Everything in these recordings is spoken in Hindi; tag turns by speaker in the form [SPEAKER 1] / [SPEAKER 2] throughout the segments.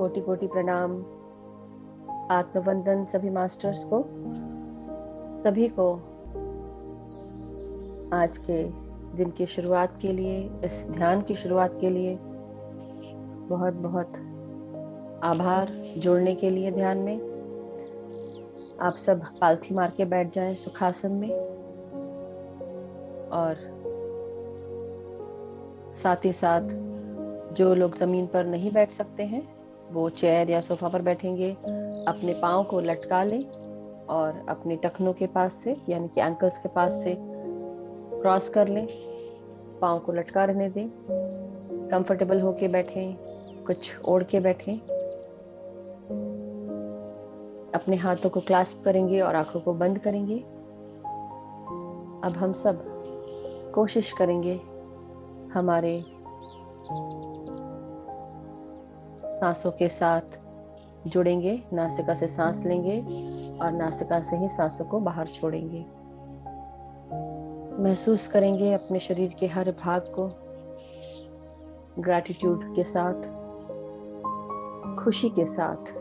[SPEAKER 1] कोटि कोटि प्रणाम। आत्मवंदन सभी मास्टर्स को, सभी को आज के दिन की शुरुआत के लिए, इस ध्यान की शुरुआत के लिए बहुत बहुत आभार। जुड़ने के लिए ध्यान में आप सब पालथी मार के बैठ जाएं सुखासन में, और साथ ही साथ जो लोग जमीन पर नहीं बैठ सकते हैं वो चेयर या सोफा पर बैठेंगे। अपने पाँव को लटका लें और अपने टखनों के पास से यानी कि एंकल्स के पास से क्रॉस कर लें। पाँव को लटका रहने दें। कंफर्टेबल होके बैठें, कुछ ओढ़ के बैठें। अपने हाथों को क्लास्प करेंगे और आंखों को बंद करेंगे। अब हम सब कोशिश करेंगे हमारे सांसों के साथ जुड़ेंगे। नासिका से सांस लेंगे और नासिका से ही सांसों को बाहर छोड़ेंगे। महसूस करेंगे अपने शरीर के हर भाग को ग्रैटिट्यूड के साथ, खुशी के साथ।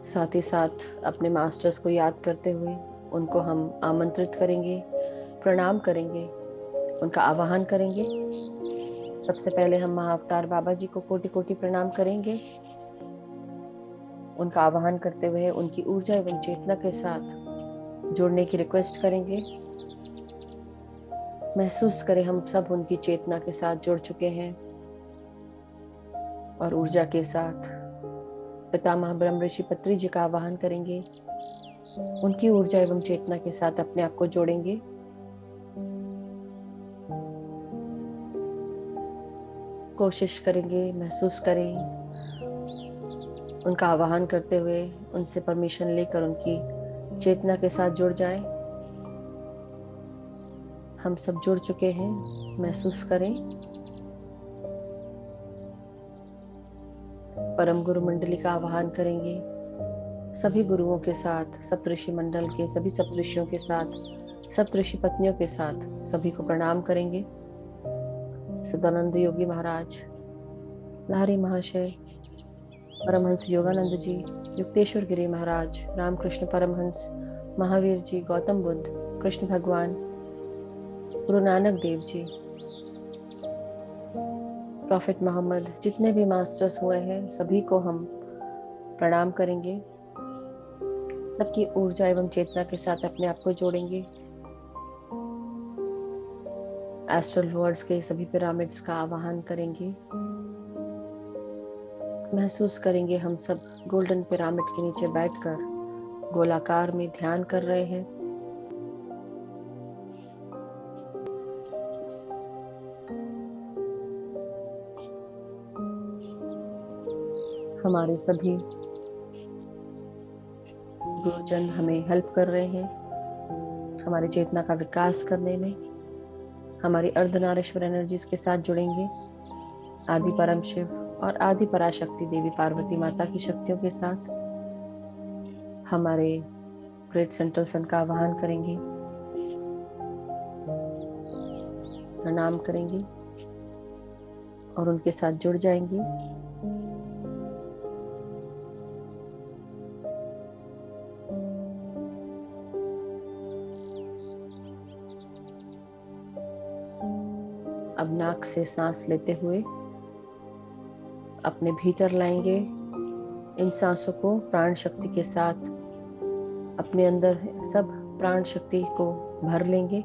[SPEAKER 1] साथ ही साथ अपने मास्टर्स को याद करते हुए उनको हम आमंत्रित करेंगे, प्रणाम करेंगे, उनका आवाहन करेंगे। सबसे पहले हम महाअवतार बाबा जी को कोटि कोटि प्रणाम करेंगे। उनका आवाहन करते हुए उनकी ऊर्जा एवं चेतना के साथ जुड़ने की रिक्वेस्ट करेंगे। महसूस करें हम सब उनकी चेतना के साथ जुड़ चुके हैं और ऊर्जा के साथ पितामह ब्रह्म ऋषि पत्री जी का आवाहन करेंगे। उनकी ऊर्जा एवं चेतना के साथ अपने आप को जोड़ेंगे। कोशिश करेंगे, महसूस करें, उनका आवाहन करते हुए उनसे परमिशन लेकर उनकी चेतना के साथ जुड़ जाएं। हम सब जुड़ चुके हैं, महसूस करें। परम गुरु मंडली का आवाहन करेंगे। सभी गुरुओं के साथ, सप्तऋषि मंडल के सभी सप्तऋषियों के साथ, सप्तऋषि पत्नियों के साथ सभी को प्रणाम करेंगे। सदानंद योगी महाराज, लहरी महाशय, परमहंस योगानंद जी, युक्तेश्वर गिरी महाराज, रामकृष्ण परमहंस, महावीर जी, गौतम बुद्ध, कृष्ण भगवान, गुरु नानक देव जी, प्रॉफिट मोहम्मद, जितने भी मास्टर्स हुए हैं सभी को हम प्रणाम करेंगे। सबकी ऊर्जा एवं चेतना के साथ अपने आप को जोड़ेंगे। एस्ट्रल वर्ड्स के सभी पिरामिड्स का आवाहन करेंगे। महसूस करेंगे हम सब गोल्डन पिरामिड के नीचे बैठकर गोलाकार में ध्यान कर रहे हैं। हमारे सभी गुरुजन हमें हेल्प कर रहे हैं हमारी चेतना का विकास करने में। हमारी अर्धनारीश्वर एनर्जीज के साथ जुड़ेंगे। आदि परम शिव और आदि पराशक्ति देवी पार्वती माता की शक्तियों के साथ हमारे ग्रेट सेंट्रल सन का आवाहन करेंगे, प्रणाम करेंगे और उनके साथ जुड़ जाएंगे। अब नाक से सांस लेते हुए अपने भीतर लाएंगे। इन सांसों को प्राण शक्ति के साथ अपने अंदर सब प्राण शक्ति को भर लेंगे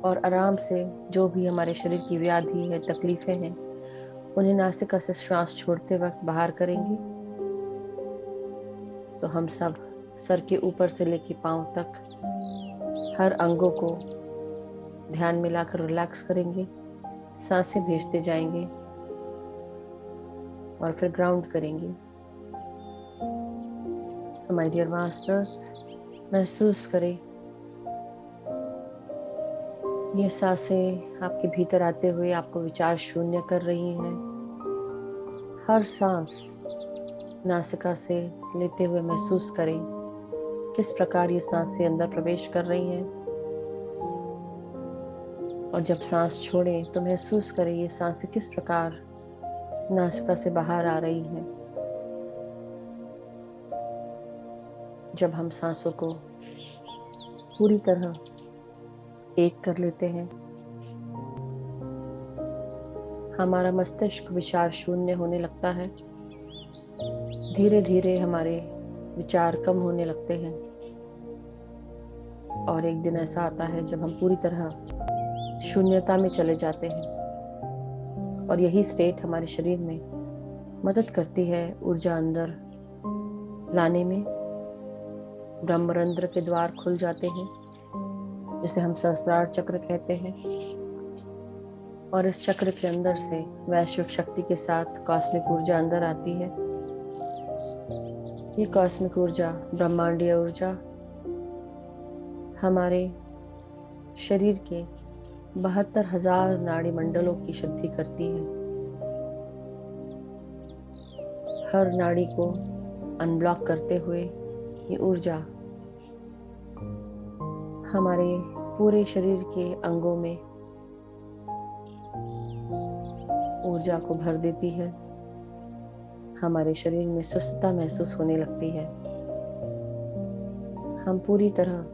[SPEAKER 1] और आराम से जो भी हमारे शरीर की व्याधि है, तकलीफें हैं, उन्हें नासिका से श्वास छोड़ते वक्त बाहर करेंगे। तो हम सब सर के ऊपर से लेकर पांव तक हर अंगों को ध्यान मिलाकर रिलैक्स करेंगे। सांसें भेजते जाएंगे और फिर ग्राउंड करेंगे। सो माय डियर मास्टर्स, महसूस करें ये सांसें आपके भीतर आते हुए आपको विचार शून्य कर रही हैं। हर सांस नासिका से लेते हुए महसूस करें किस प्रकार ये सांसें अंदर प्रवेश कर रही हैं, और जब सांस छोड़ें तो महसूस करें ये सांसें किस प्रकार नासिका से बाहर आ रही है। जब हम सांसों को पूरी तरह एक कर लेते हैं, हमारा मस्तिष्क विचार शून्य होने लगता है। धीरे धीरे हमारे विचार कम होने लगते हैं और एक दिन ऐसा आता है जब हम पूरी तरह शून्यता में चले जाते हैं। और यही स्टेट हमारे शरीर में मदद करती है ऊर्जा अंदर लाने में। ब्रह्मरंध्र के द्वार खुल जाते हैं, जिसे हम सहस्रार चक्र कहते हैं, और इस चक्र के अंदर से वैश्विक शक्ति के साथ कॉस्मिक ऊर्जा अंदर आती है। ये कॉस्मिक ऊर्जा, ब्रह्मांडीय ऊर्जा, हमारे शरीर के 72,000 नाड़ी मंडलों की शुद्धि करती है। हर नाड़ी को अनब्लॉक करते हुए ये ऊर्जा हमारे पूरे शरीर के अंगों में ऊर्जा को भर देती है। हमारे शरीर में सुस्तता महसूस होने लगती है। हम पूरी तरह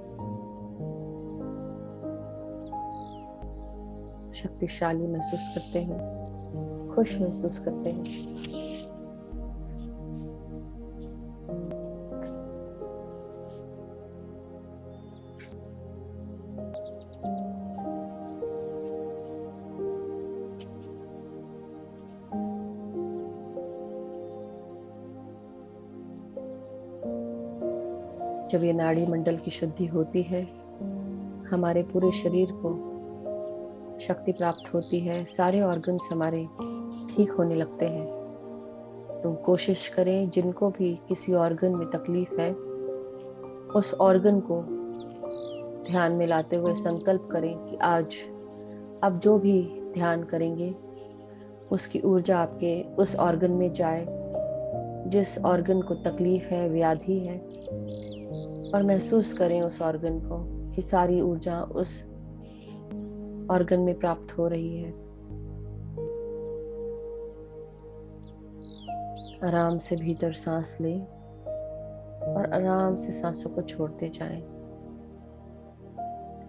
[SPEAKER 1] शक्तिशाली महसूस करते हैं, खुश महसूस करते हैं। जब ये नाड़ी मंडल की शुद्धि होती है, हमारे पूरे शरीर को शक्ति प्राप्त होती है। सारे ऑर्गन्स हमारे ठीक होने लगते हैं। तो कोशिश करें, जिनको भी किसी ऑर्गन में तकलीफ है, उस ऑर्गन को ध्यान में लाते हुए संकल्प करें कि आज आप जो भी ध्यान करेंगे उसकी ऊर्जा आपके उस ऑर्गन में जाए जिस ऑर्गन को तकलीफ है, व्याधि है, और महसूस करें उस ऑर्गन को कि सारी ऊर्जा उस ऑर्गन में प्राप्त हो रही है। आराम से भीतर सांस लें और आराम से सांसों को छोड़ते जाएं।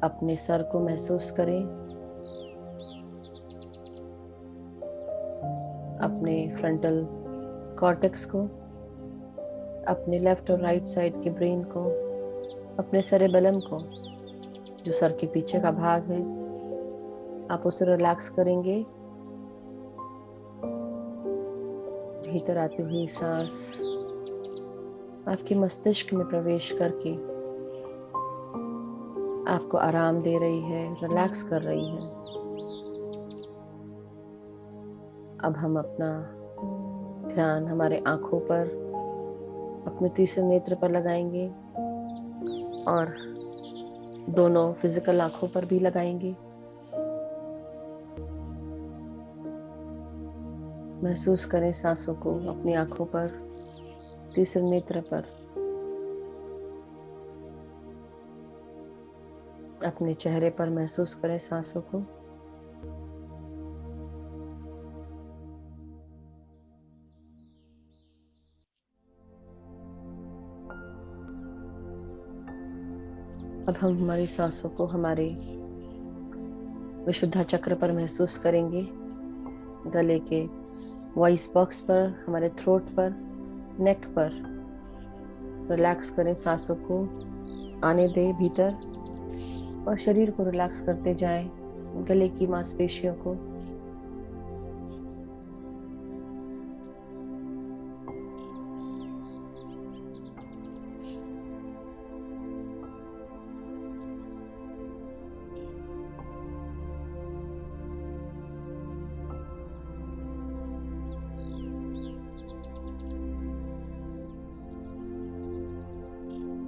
[SPEAKER 1] अपने सर को महसूस करें, अपने फ्रंटल कॉर्टेक्स को, अपने लेफ्ट और राइट साइड के ब्रेन को, अपने सेरेबेलम को, जो सर के पीछे का भाग है, आप उसे रिलैक्स करेंगे। भीतर आती हुई सांस आपके मस्तिष्क में प्रवेश करके आपको आराम दे रही है, रिलैक्स कर रही है। अब हम अपना ध्यान हमारे आंखों पर, अपने तीसरे नेत्र पर लगाएंगे और दोनों फिजिकल आंखों पर भी लगाएंगे। महसूस करें सांसों को अपनी आंखों पर, तीसरे नेत्र पर, अपने चेहरे पर महसूस करें सांसों को। अब हम हमारी सांसों को हमारे विशुद्धा चक्र पर महसूस करेंगे, गले के वॉइस बॉक्स पर, हमारे थ्रोट पर, नेक पर। रिलैक्स करें सांसों को, आने दें भीतर और शरीर को रिलैक्स करते जाएं, गले की मांसपेशियों को।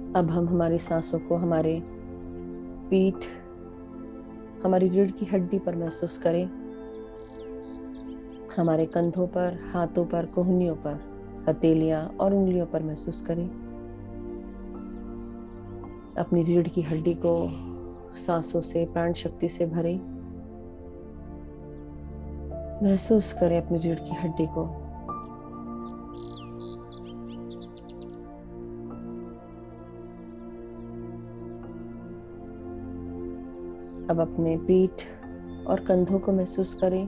[SPEAKER 1] अब हम हमारी सांसों को हमारे पीठ, हमारी रीढ़ की हड्डी पर महसूस करें, हमारे कंधों पर, हाथों पर, कोहनियों पर, हथेलियां और उंगलियों पर महसूस करें। अपनी रीढ़ की हड्डी को सांसों से, प्राण शक्ति से भरें। महसूस करें अपनी रीढ़ की हड्डी को। अब अपने पीठ और कंधों को महसूस करें।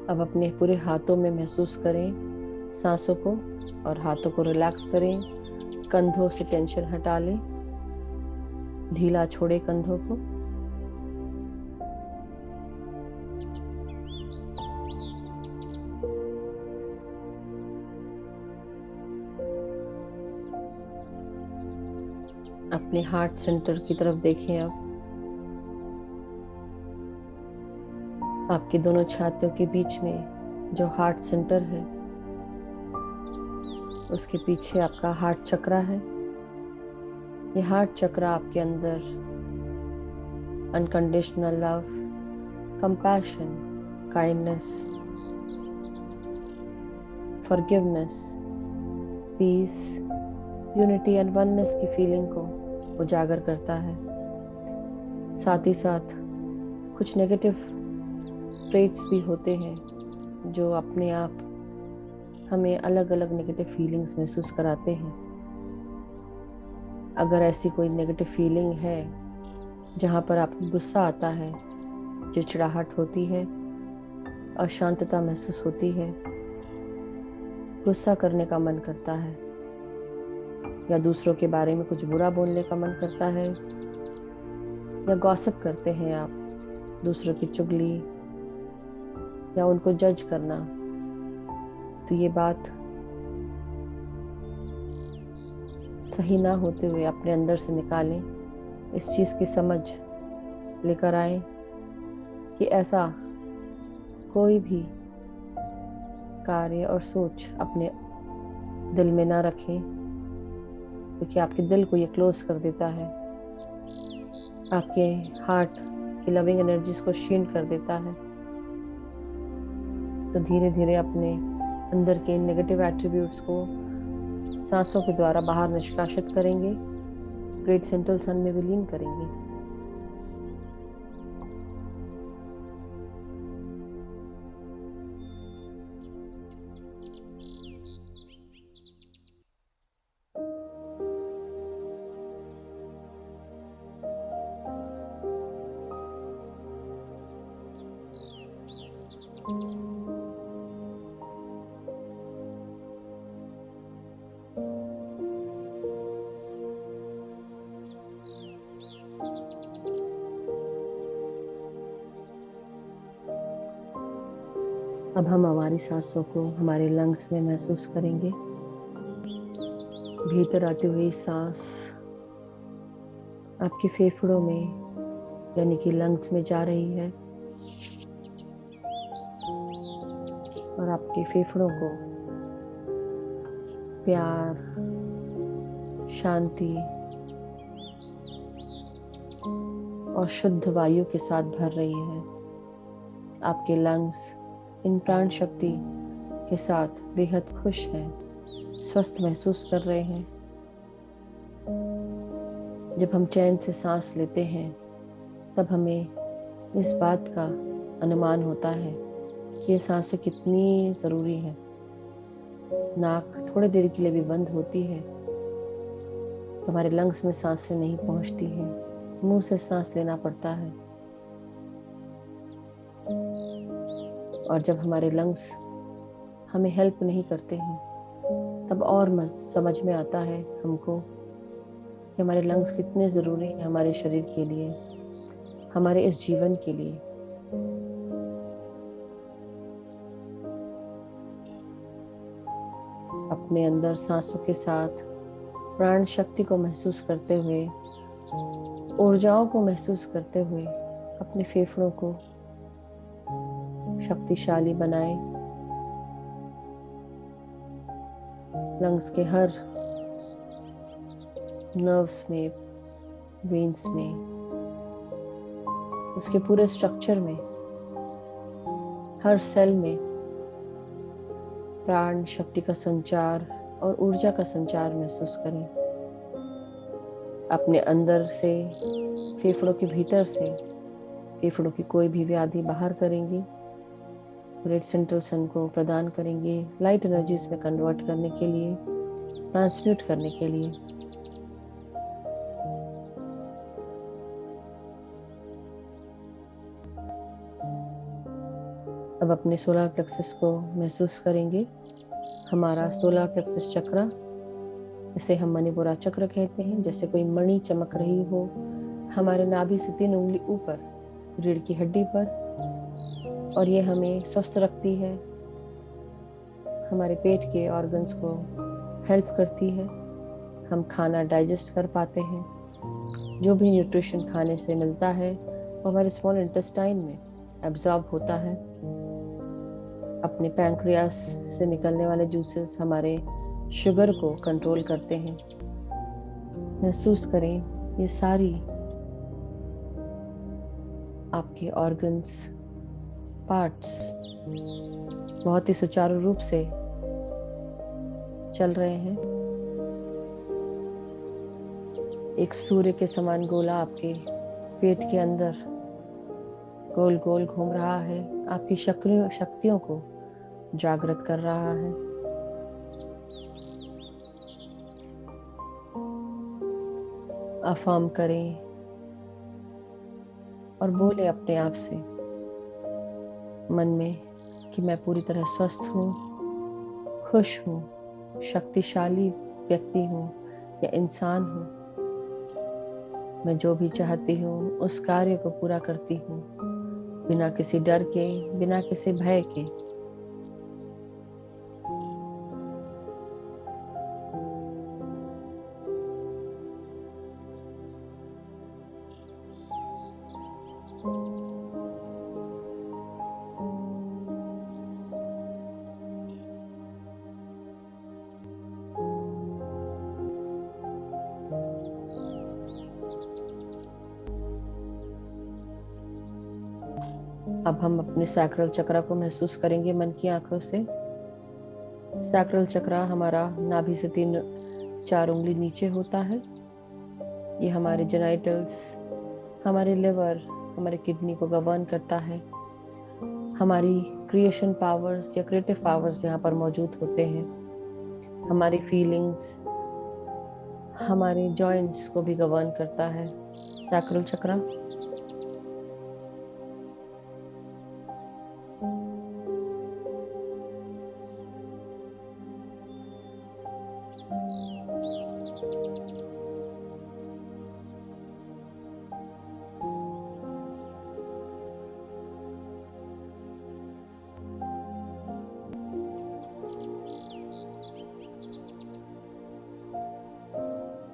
[SPEAKER 1] अब अपने पूरे हाथों में महसूस करें सांसों को और हाथों को रिलैक्स करें। कंधों से टेंशन हटा लें, ढीला छोड़े कंधों को। अपने हार्ट सेंटर की तरफ देखें। अब आपके दोनों छातियों के बीच में जो हार्ट सेंटर है, उसके पीछे आपका हार्ट चक्रा है। ये हार्ट चक्रा आपके अंदर unconditional love, compassion, kindness, forgiveness, peace, unity and oneness की फीलिंग को उजागर करता है। साथ ही साथ कुछ नेगेटिव ट्रेट्स भी होते हैं जो अपने आप हमें अलग अलग नेगेटिव फीलिंग्स महसूस कराते हैं। अगर ऐसी कोई नेगेटिव फीलिंग है जहाँ पर आपको गुस्सा आता है, चिड़चिड़ाहट होती है, अशांतता महसूस होती है, गुस्सा करने का मन करता है, या दूसरों के बारे में कुछ बुरा बोलने का मन करता है, या गॉसिप करते हैं आप, दूसरों की चुगली या उनको जज करना, तो ये बात सही ना होते हुए अपने अंदर से निकालें। इस चीज़ की समझ लेकर आए कि ऐसा कोई भी कार्य और सोच अपने दिल में ना रखें, क्योंकि आपके दिल को ये क्लोज कर देता है, आपके हार्ट की लविंग एनर्जीज को क्षीण कर देता है। तो धीरे धीरे अपने अंदर के नेगेटिव एट्रीब्यूट्स को सांसों के द्वारा बाहर निष्कासित करेंगे, ग्रेट सेंट्रल सन में विलीन करेंगे। अब हम हमारी सांसों को हमारे लंग्स में महसूस करेंगे। भीतर आती हुई सांस आपके फेफड़ों में यानी कि लंग्स में जा रही है और आपके फेफड़ों को प्यार, शांति और शुद्ध वायु के साथ भर रही है। आपके लंग्स इन प्राण शक्ति के साथ बेहद खुश हैं, स्वस्थ महसूस कर रहे हैं। जब हम चैन से सांस लेते हैं तब हमें इस बात का अनुमान होता है कि ये सांसें कितनी ज़रूरी है। नाक थोड़ी देर के लिए भी बंद होती है तो हमारे लंग्स में सांसें नहीं पहुंचती हैं, मुंह से सांस लेना पड़ता है। और जब हमारे लंग्स हमें हेल्प नहीं करते हैं तब और समझ में आता है हमको कि हमारे लंग्स कितने ज़रूरी हैं हमारे शरीर के लिए, हमारे इस जीवन के लिए। अपने अंदर सांसों के साथ प्राण शक्ति को महसूस करते हुए, ऊर्जाओं को महसूस करते हुए अपने फेफड़ों को शक्तिशाली बनाएं। लंग्स के हर नर्व्स में, वेन्स में, उसके पूरे स्ट्रक्चर में, हर सेल में प्राण शक्ति का संचार और ऊर्जा का संचार महसूस करें। अपने अंदर से, फेफड़ों के भीतर से, फेफड़ों की कोई भी व्याधि बाहर करेंगे, रेड सेंट्रल सन को प्रदान करेंगे, लाइट एनर्जीज में कन्वर्ट करने के लिए, ट्रांसम्यूट करने के लिए। अब अपने सोलर प्लेक्सस को महसूस करेंगे। हमारा सोलर प्लेक्सस चक्र, इसे हम मणिपुरा चक्र कहते हैं, जैसे कोई मणि चमक रही हो हमारे नाभि से 3 उंगली ऊपर रीढ़ की हड्डी पर, और ये हमें स्वस्थ रखती है, हमारे पेट के ऑर्गन्स को हेल्प करती है, हम खाना डाइजेस्ट कर पाते हैं, जो भी न्यूट्रिशन खाने से मिलता है वो हमारे स्मॉल इंटेस्टाइन में एब्जॉर्ब होता है। अपने पैंक्रियास से निकलने वाले जूसेस हमारे शुगर को कंट्रोल करते हैं। महसूस करें ये सारी आपके ऑर्गन्स, पार्ट्स बहुत ही सुचारू रूप से चल रहे हैं। एक सूर्य के समान गोला आपके पेट के अंदर गोल गोल घूम रहा है, आपकी शक्तियों को जागृत कर रहा है। अफर्म करें और बोले अपने आप से मन में कि मैं पूरी तरह स्वस्थ हूँ, खुश हूँ, शक्तिशाली व्यक्ति हूँ या इंसान हूँ। मैं जो भी चाहती हूँ उस कार्य को पूरा करती हूँ, बिना किसी डर के, बिना किसी भय के। अब हम अपने सैक्रल चक्र को महसूस करेंगे मन की आंखों से। सैक्रल चक्र हमारा नाभि से 3-4 उंगली नीचे होता है। ये हमारे जेनाइटल्स, हमारे लिवर, हमारे किडनी को गवर्न करता है। हमारी क्रिएशन पावर्स या क्रिएटिव पावर्स यहाँ पर मौजूद होते हैं। हमारी फीलिंग्स, हमारे जॉइंट्स को भी गवर्न करता है सैक्रल चक्र।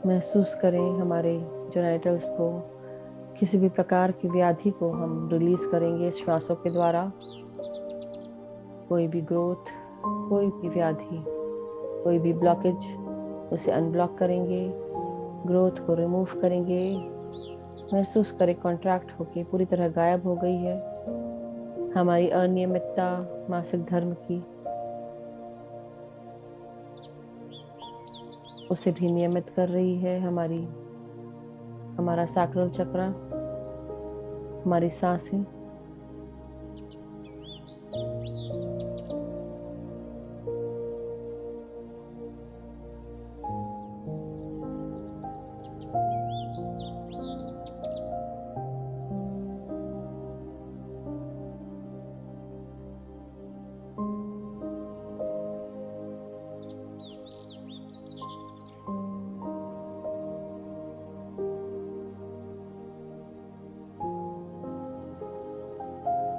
[SPEAKER 1] महसूस करें हमारे जेनाइटल्स को, किसी भी प्रकार की व्याधि को हम रिलीज करेंगे श्वासों के द्वारा। कोई भी ग्रोथ, कोई भी व्याधि, कोई भी ब्लॉकेज, उसे अनब्लॉक करेंगे, ग्रोथ को रिमूव करेंगे। महसूस करें कॉन्ट्रैक्ट होके पूरी तरह गायब हो गई है। हमारी अनियमितता मासिक धर्म की, उसे भी नियमित कर रही है हमारा सैक्रल चक्र, हमारी सांसें।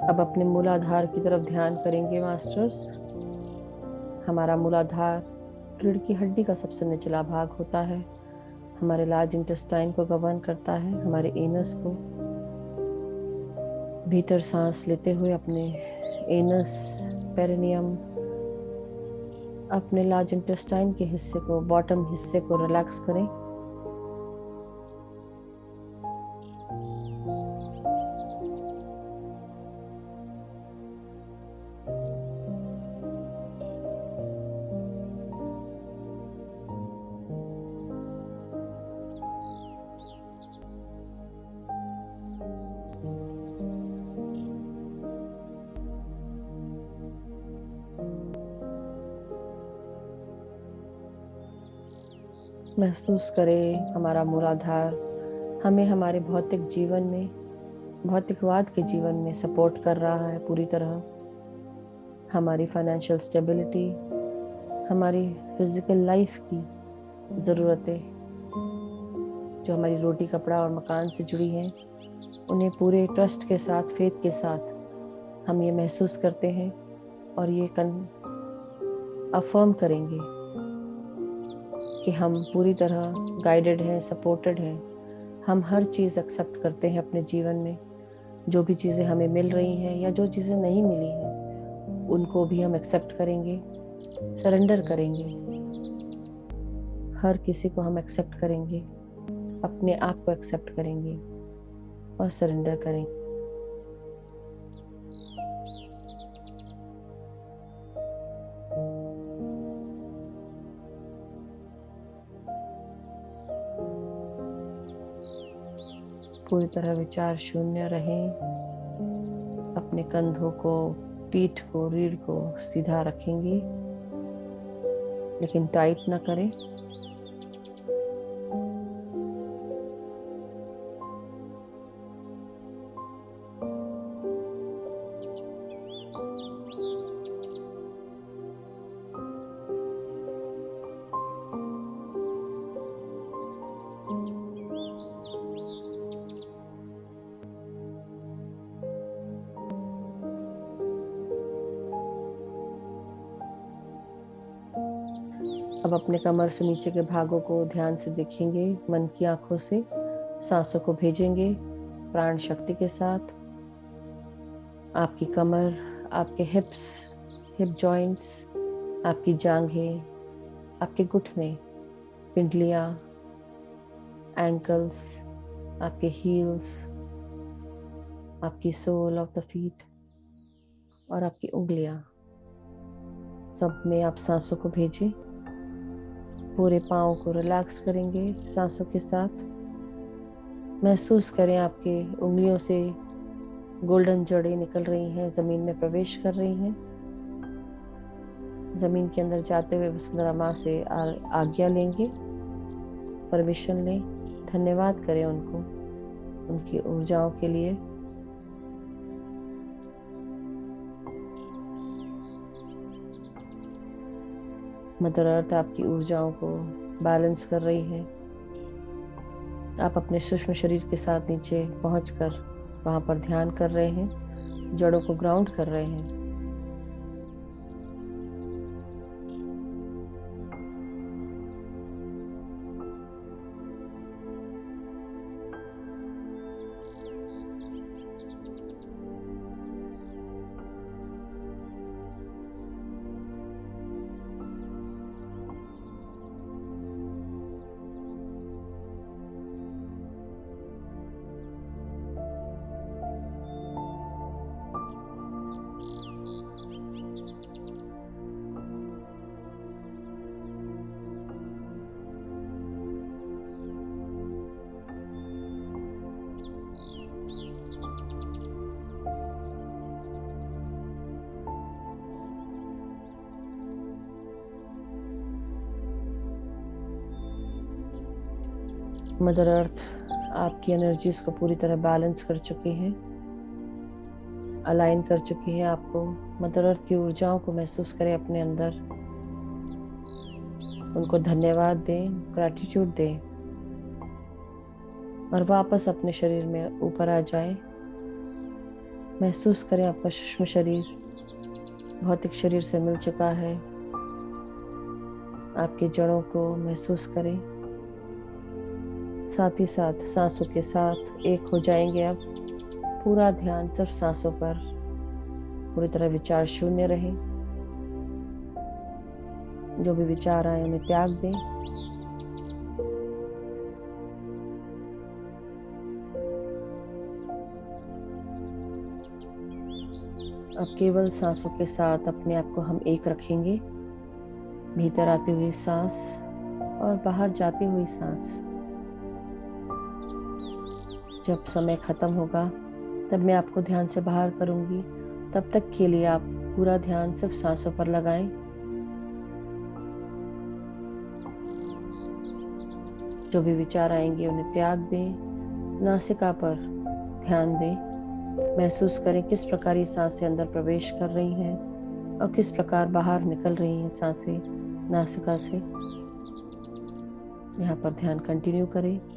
[SPEAKER 1] अब अपने मूलाधार की तरफ ध्यान करेंगे मास्टर्स। हमारा मूलाधार रीढ़ की हड्डी का सबसे निचला भाग होता है, हमारे लार्ज इंटेस्टाइन को गवर्न करता है, हमारे एनस को। भीतर सांस लेते हुए अपने एनस, पेरिनियम, अपने लार्ज इंटेस्टाइन के हिस्से को, बॉटम हिस्से को रिलैक्स करें। महसूस करें हमारा मूलाधार हमें हमारे भौतिक जीवन में, भौतिकवाद के जीवन में सपोर्ट कर रहा है पूरी तरह। हमारी फाइनेंशियल स्टेबिलिटी, हमारी फिजिकल लाइफ की ज़रूरतें जो हमारी रोटी, कपड़ा और मकान से जुड़ी हैं, उन्हें पूरे ट्रस्ट के साथ, फेथ के साथ हम ये महसूस करते हैं और ये अफर्म करेंगे कि हम पूरी तरह गाइडेड हैं, सपोर्टेड हैं। हम हर चीज़ एक्सेप्ट करते हैं अपने जीवन में। जो भी चीज़ें हमें मिल रही हैं या जो चीज़ें नहीं मिली हैं, उनको भी हम एक्सेप्ट करेंगे, सरेंडर करेंगे। हर किसी को हम एक्सेप्ट करेंगे, अपने आप को एक्सेप्ट करेंगे और सरेंडर करेंगे। पूरी तरह विचार शून्य रहें। अपने कंधों को, पीठ को, रीढ़ को सीधा रखेंगे, लेकिन टाइट ना करें। अब अपने कमर से नीचे के भागों को ध्यान से देखेंगे, मन की आंखों से सांसों को भेजेंगे प्राण शक्ति के साथ। आपकी कमर, आपके हिप्स, हिप जॉइंट्स, आपकी जांघें, आपके घुटने, पिंडलियां, एंकल्स, आपके हील्स, आपकी सोल ऑफ द फीट और आपकी उंगलियां, सब में आप सांसों को भेजें। पूरे पाँव को रिलैक्स करेंगे सांसों के साथ। महसूस करें आपके उंगलियों से गोल्डन जड़ें निकल रही हैं, जमीन में प्रवेश कर रही हैं। जमीन के अंदर जाते हुए वसुंधरा माँ से आज्ञा लेंगे, परमिशन लें, धन्यवाद करें उनको, उनकी ऊर्जाओं के लिए। मदर अर्थ आपकी ऊर्जाओं को बैलेंस कर रही है। आप अपने सूक्ष्म शरीर के साथ नीचे पहुंचकर वहां पर ध्यान कर रहे हैं, जड़ों को ग्राउंड कर रहे हैं। मदर अर्थ आपकी एनर्जीज को पूरी तरह बैलेंस कर चुकी है, अलाइन कर चुकी है आपको। मदर अर्थ की ऊर्जाओं को महसूस करें अपने अंदर, उनको धन्यवाद दें, ग्रैटिट्यूड दें और वापस अपने शरीर में ऊपर आ जाएं। महसूस करें आपका सूक्ष्म शरीर भौतिक शरीर से मिल चुका है आपके जड़ों को महसूस करें। साथ ही साथ सांसों के साथ एक हो जाएंगे। अब पूरा ध्यान सिर्फ सांसों पर, पूरी तरह विचार शून्य रहे। जो भी विचार आए उन्हें त्याग दें। अब केवल सांसों के साथ अपने आप को हम एक रखेंगे। भीतर आती हुई सांस और बाहर जाती हुई सांस। जब समय खत्म होगा तब मैं आपको ध्यान से बाहर करूंगी। तब तक के लिए आप पूरा ध्यान सिर्फ सांसों पर लगाएं। जो भी विचार आएंगे उन्हें त्याग दें। नासिका पर ध्यान दें। महसूस करें किस प्रकार ये सांसें अंदर प्रवेश कर रही हैं और किस प्रकार बाहर निकल रही हैं सांसें नासिका से। यहाँ पर ध्यान कंटिन्यू करें।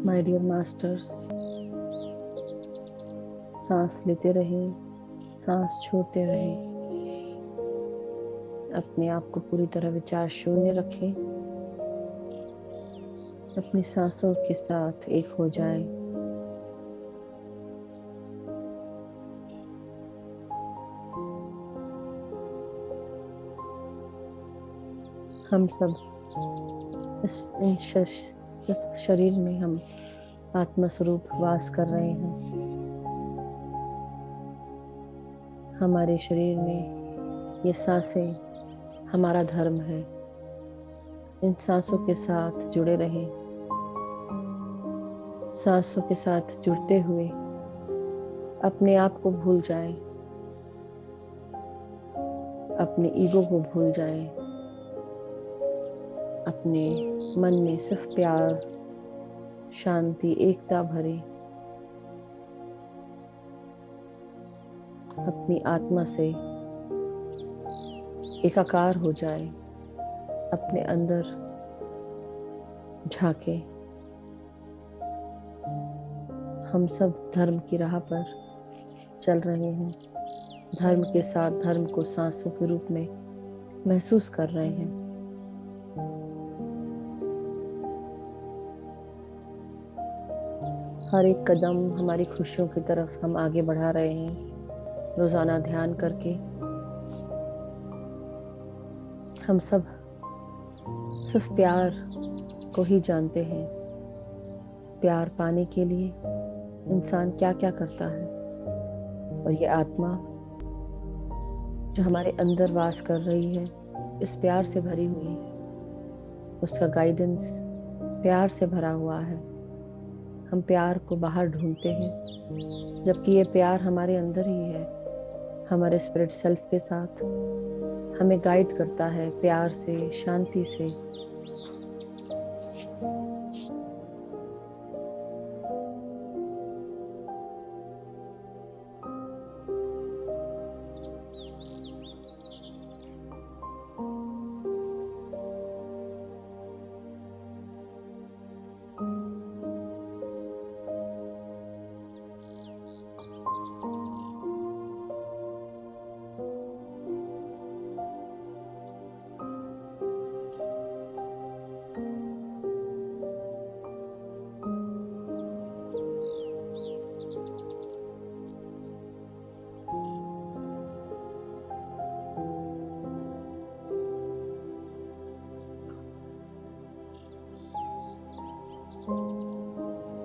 [SPEAKER 1] माय डियर मास्टर्स, सांस लेते रहें, सांस छोड़ते रहें। अपने आप को पूरी तरह विचार शून्य रखें। अपनी सांसों के साथ एक हो जाएं। हम सब इस शरीर में हम आत्मा स्वरूप वास कर रहे हैं। हमारे शरीर में ये सांसें हमारा धर्म है। इन सांसों के साथ जुड़े रहें। सांसों के साथ जुड़ते हुए अपने आप को भूल जाएं, अपने ईगो को भूल जाएं। अपने मन में सिर्फ प्यार, शांति, एकता भरे। अपनी आत्मा से एकाकार हो जाए। अपने अंदर झांके। हम सब धर्म की राह पर चल रहे हैं। धर्म के साथ धर्म को सांसों के रूप में महसूस कर रहे हैं। हर एक कदम हमारी खुशियों की तरफ हम आगे बढ़ा रहे हैं। रोजाना ध्यान करके हम सब सिर्फ प्यार को ही जानते हैं। प्यार पाने के लिए इंसान क्या क्या करता है, और ये आत्मा जो हमारे अंदर वास कर रही है, इस प्यार से भरी हुई है। उसका गाइडेंस प्यार से भरा हुआ है। हम प्यार को बाहर ढूंढते हैं, जबकि ये प्यार हमारे अंदर ही है। हमारे स्पिरिट सेल्फ के साथ हमें गाइड करता है, प्यार से, शांति से।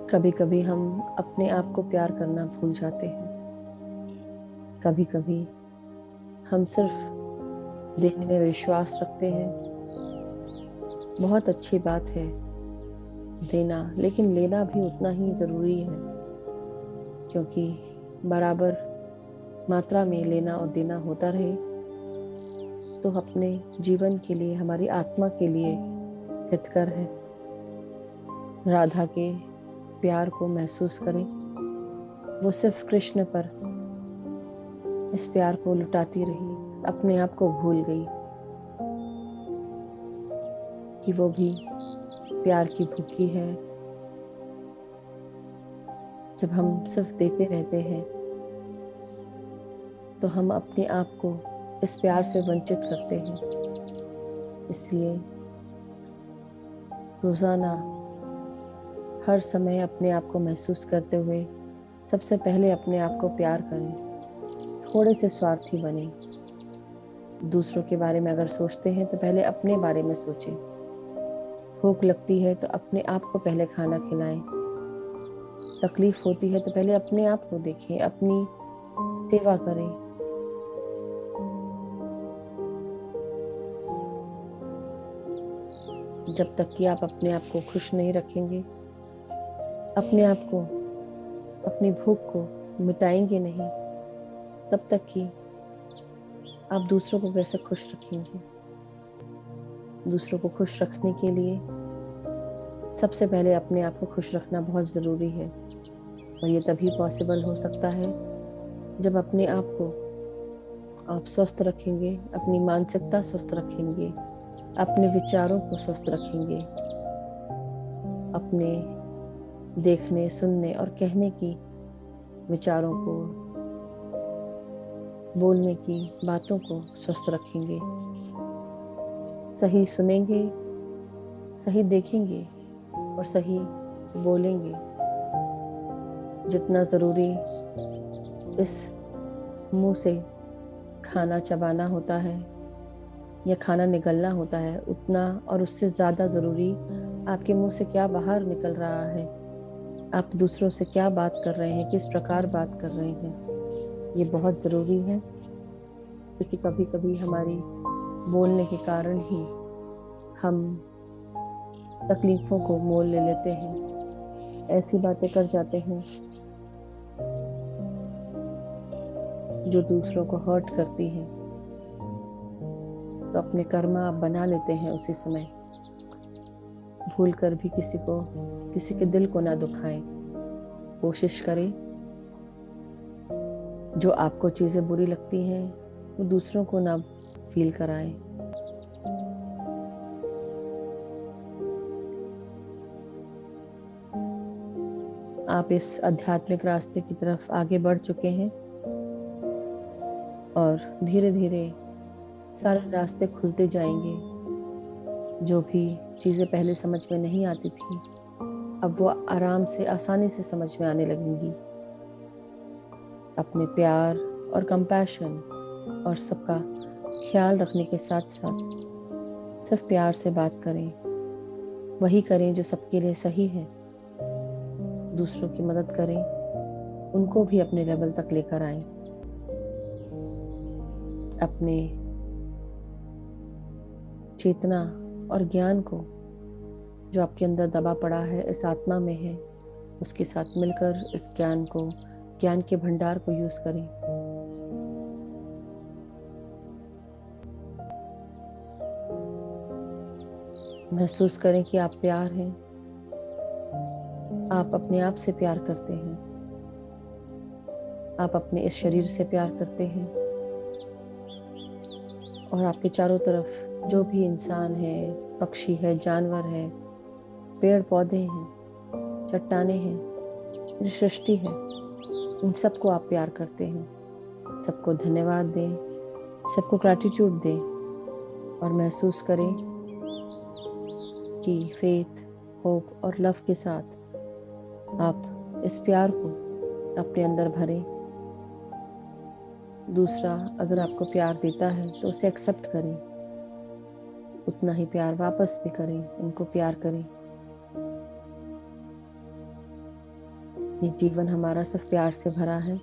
[SPEAKER 1] कभी कभी हम अपने आप को प्यार करना भूल जाते हैं। कभी कभी हम सिर्फ देने में विश्वास रखते हैं। बहुत अच्छी बात है देना, लेकिन लेना भी उतना ही ज़रूरी है, क्योंकि बराबर मात्रा में लेना और देना होता रहे तो अपने जीवन के लिए, हमारी आत्मा के लिए हितकर है। राधा के प्यार को महसूस करें। वो सिर्फ कृष्ण पर इस प्यार को लुटाती रही, अपने आप को भूल गई कि वो भी प्यार की भूखी है। जब हम सिर्फ देते रहते हैं तो हम अपने आप को इस प्यार से वंचित करते हैं। इसलिए रोजाना हर समय अपने आप को महसूस करते हुए सबसे पहले अपने आप को प्यार करें। थोड़े से स्वार्थी बने। दूसरों के बारे में अगर सोचते हैं तो पहले अपने बारे में सोचें। भूख लगती है तो अपने आप को पहले खाना खिलाएं। तकलीफ होती है तो पहले अपने आप को देखें, अपनी सेवा करें। जब तक कि आप अपने आप को खुश नहीं रखेंगे, अपने आप को, अपनी भूख को मिटाएंगे नहीं, तब तक कि आप दूसरों को कैसे खुश रखेंगे। दूसरों को खुश रखने के लिए सबसे पहले अपने आप को खुश रखना बहुत ज़रूरी है, और ये तभी पॉसिबल हो सकता है जब अपने आप को आप स्वस्थ रखेंगे, अपनी मानसिकता स्वस्थ रखेंगे, अपने विचारों को स्वस्थ रखेंगे, अपने देखने, सुनने और कहने की विचारों को, बोलने की बातों को स्वस्थ रखेंगे। सही सुनेंगे, सही देखेंगे और सही बोलेंगे। जितना ज़रूरी इस मुंह से खाना चबाना होता है या खाना निगलना होता है, उतना और उससे ज़्यादा ज़रूरी आपके मुंह से क्या बाहर निकल रहा है, आप दूसरों से क्या बात कर रहे हैं, किस प्रकार बात कर रहे हैं, ये बहुत ज़रूरी है। क्योंकि कभी कभी हमारी बोलने के कारण ही हम तकलीफ़ों को मोल ले लेते हैं, ऐसी बातें कर जाते हैं जो दूसरों को हर्ट करती हैं। तो अपने कर्म आप बना लेते हैं उसी समय। भूल कर भी किसी के दिल को ना दुखाएं। कोशिश करें जो आपको चीज़ें बुरी लगती हैं वो दूसरों को ना फील कराएं। आप इस आध्यात्मिक रास्ते की तरफ आगे बढ़ चुके हैं और धीरे धीरे सारे रास्ते खुलते जाएंगे। जो भी चीज़ें पहले समझ में नहीं आती थी, अब वो आराम से, आसानी से समझ में आने लगेंगी। अपने प्यार और कंपैशन और सबका ख्याल रखने के साथ साथ सिर्फ प्यार से बात करें, वही करें जो सबके लिए सही है। दूसरों की मदद करें, उनको भी अपने लेवल तक लेकर आएं। अपने चेतना और ज्ञान को जो आपके अंदर दबा पड़ा है, इस आत्मा में है, उसके साथ मिलकर इस ज्ञान के भंडार को यूज करें। महसूस करें कि आप प्यार हैं। आप अपने आप से प्यार करते हैं। आप अपने इस शरीर से प्यार करते हैं। और आपके चारों तरफ जो भी इंसान है, पक्षी है, जानवर है, पेड़ पौधे हैं, चट्टाने हैं, पूरी सृष्टि है, इन सबको आप प्यार करते हैं। सबको धन्यवाद दें, सबको ग्रैटिट्यूड दें और महसूस करें कि फेथ, होप और लव के साथ आप इस प्यार को अपने अंदर भरें। दूसरा अगर आपको प्यार देता है तो उसे एक्सेप्ट करें, उतना ही प्यार वापस भी करें, उनको प्यार करें। ये जीवन हमारा सिर्फ प्यार से भरा है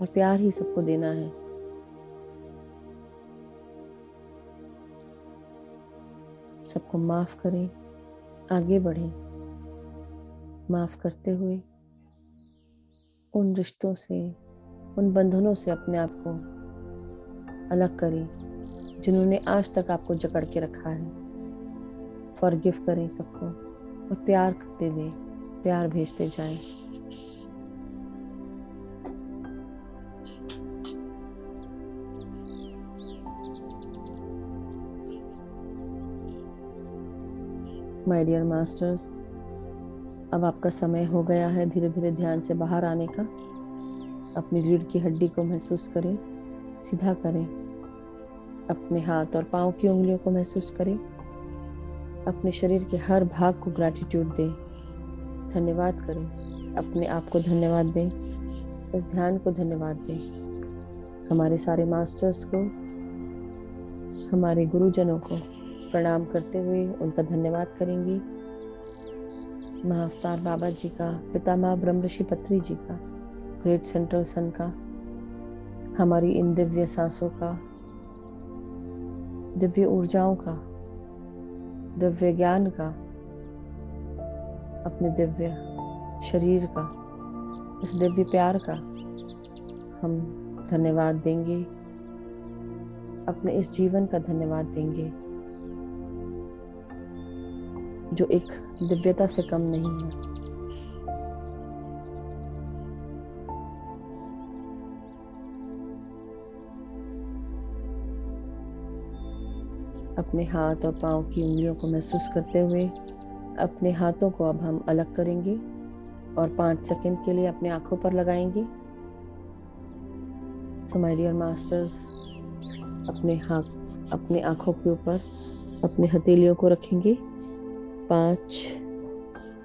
[SPEAKER 1] और प्यार ही सबको देना है। सबको माफ करें, आगे बढ़ें। माफ करते हुए उन रिश्तों से, उन बंधनों से अपने आप को अलग करें जिन्होंने आज तक आपको जकड़ के रखा है। फॉरगिव करें सबको और प्यार करते दें, प्यार भेजते जाएं। माय डियर मास्टर्स, अब आपका समय हो गया है धीरे धीरे ध्यान से बाहर आने का। अपनी रीढ़ की हड्डी को महसूस करें, सीधा करें। अपने हाथ और पाँव की उंगलियों को महसूस करें। अपने शरीर के हर भाग को ग्रैटिट्यूड दें, धन्यवाद करें। अपने आप को धन्यवाद दें, इस ध्यान को धन्यवाद दें। हमारे सारे मास्टर्स को, हमारे गुरुजनों को प्रणाम करते हुए उनका धन्यवाद करेंगे। महाअवतार बाबा जी का, पितामह ब्रह्म ऋषि पत्री जी का, ग्रेट सेंट्रल सन का, हमारी इन दिव्य सांसों का, दिव्य ऊर्जाओं का, दिव्य ज्ञान का, अपने दिव्य शरीर का, इस दिव्य प्यार का हम धन्यवाद देंगे। अपने इस जीवन का धन्यवाद देंगे जो एक दिव्यता से कम नहीं है। अपने हाथ और पाँव की उंगलियों को महसूस करते हुए अपने हाथों को अब हम अलग करेंगे और 5 सेकंड के लिए अपने आंखों पर लगाएंगे। सो माय डियर मास्टर्स, अपने आंखों के ऊपर अपने हथेलियों को रखेंगे। 5,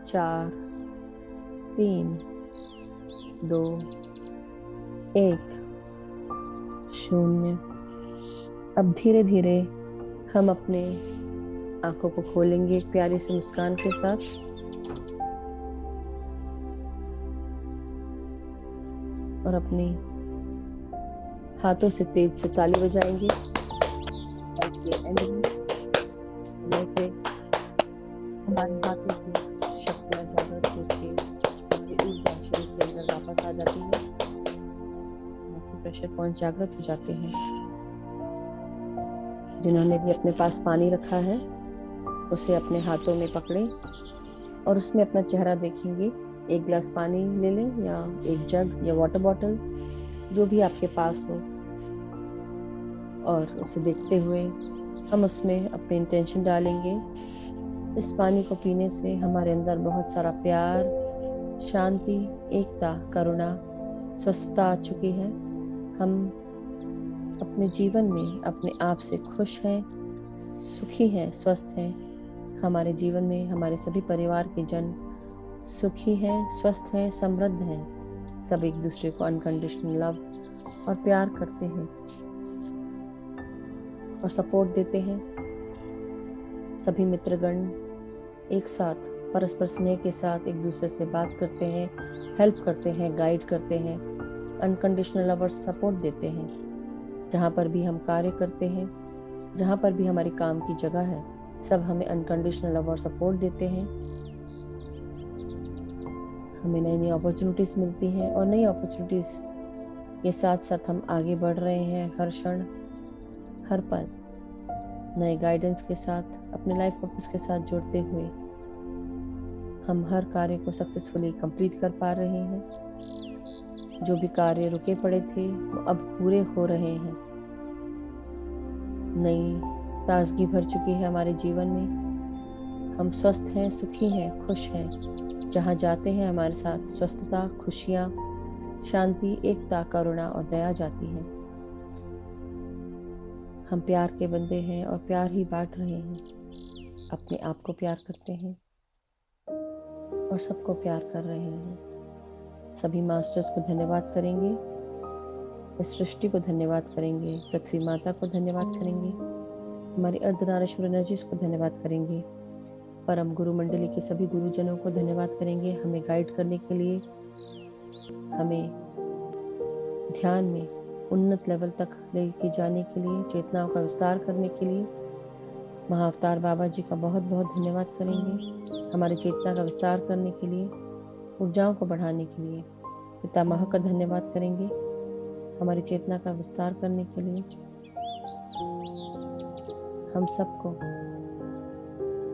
[SPEAKER 1] 4, 3, 2, 1, 0। अब धीरे धीरे हम अपने आंखों को खोलेंगे एक प्यारी सी मुस्कान के साथ। और अपनी हाथों से तेज से ताली बजाएंगे के एंड में, जैसे हमारे हाथों की शक्तियाँ जागृत होकर हमारी ऊर्जा शरीर के अंदर वापस आ जाती है, प्रेशर पॉइंट जागृत हो जाते हैं। जिन्होंने भी अपने पास पानी रखा है उसे अपने हाथों में पकड़े और उसमें अपना चेहरा देखेंगे। एक गिलास पानी ले लें या एक जग या वाटर बॉटल, जो भी आपके पास हो, और उसे देखते हुए हम उसमें अपने इंटेंशन डालेंगे। इस पानी को पीने से हमारे अंदर बहुत सारा प्यार, शांति, एकता, करुणा, स्वस्थता आ चुकी है। हम अपने जीवन में अपने आप से खुश हैं, सुखी हैं, स्वस्थ हैं। हमारे जीवन में हमारे सभी परिवार के जन सुखी हैं, स्वस्थ हैं, समृद्ध हैं। सब एक दूसरे को अनकंडीशनल लव और प्यार करते हैं और सपोर्ट देते हैं। सभी मित्रगण एक साथ परस्पर स्नेह के साथ एक दूसरे से बात करते हैं, हेल्प करते हैं, गाइड करते हैं, अनकंडीशनल लव और सपोर्ट देते हैं। जहाँ पर भी हम कार्य करते हैं, जहाँ पर भी हमारी काम की जगह है, सब हमें अनकंडीशनल लव और सपोर्ट देते हैं। हमें नई नई अपॉर्चुनिटीज मिलती हैं और नई अपॉर्चुनिटीज के साथ साथ हम आगे बढ़ रहे हैं। हर क्षण, हर पल नए गाइडेंस के साथ, अपने लाइफ पर्पस के साथ जुड़ते हुए हम हर कार्य को सक्सेसफुली कंप्लीट कर पा रहे हैं। जो भी कार्य रुके पड़े थे वो अब पूरे हो रहे हैं। नई ताजगी भर चुकी है हमारे जीवन में। हम स्वस्थ हैं, सुखी हैं, खुश हैं। जहाँ जाते हैं हमारे साथ स्वस्थता, खुशियाँ, शांति, एकता, करुणा और दया जाती है। हम प्यार के बंदे हैं और प्यार ही बांट रहे हैं। अपने आप को प्यार करते हैं और सबको प्यार कर रहे हैं। सभी मास्टर्स को धन्यवाद करेंगे, इस सृष्टि को धन्यवाद करेंगे, पृथ्वी माता को धन्यवाद करेंगे, हमारी अर्धनारीश्वर एनर्जीज को धन्यवाद करेंगे, परम गुरु मंडली के सभी गुरुजनों को धन्यवाद करेंगे, हमें गाइड करने के लिए, हमें ध्यान में उन्नत लेवल तक लेके जाने के लिए, चेतनाओं का विस्तार करने के लिए महाअवतार बाबा जी का बहुत बहुत धन्यवाद करेंगे। हमारी चेतना का विस्तार करने के लिए, ऊर्जाओं को बढ़ाने के लिए पितामह का धन्यवाद करेंगे। हमारी चेतना का विस्तार करने के लिए हम सबको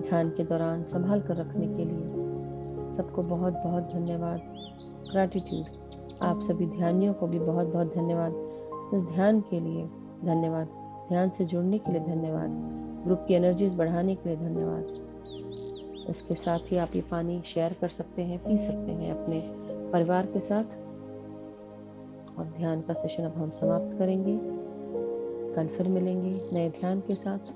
[SPEAKER 1] ध्यान के दौरान संभाल कर रखने के लिए सबको बहुत बहुत धन्यवाद, ग्रैटिट्यूड। आप सभी ध्यानियों को भी बहुत बहुत धन्यवाद। इस ध्यान के लिए धन्यवाद, ध्यान से जुड़ने के लिए धन्यवाद, ग्रुप की एनर्जीज बढ़ाने के लिए धन्यवाद। इसके साथ ही आप ये पानी शेयर कर सकते हैं, पी सकते हैं अपने परिवार के साथ। और ध्यान का सेशन अब हम समाप्त करेंगे। कल फिर मिलेंगे नए ध्यान के साथ।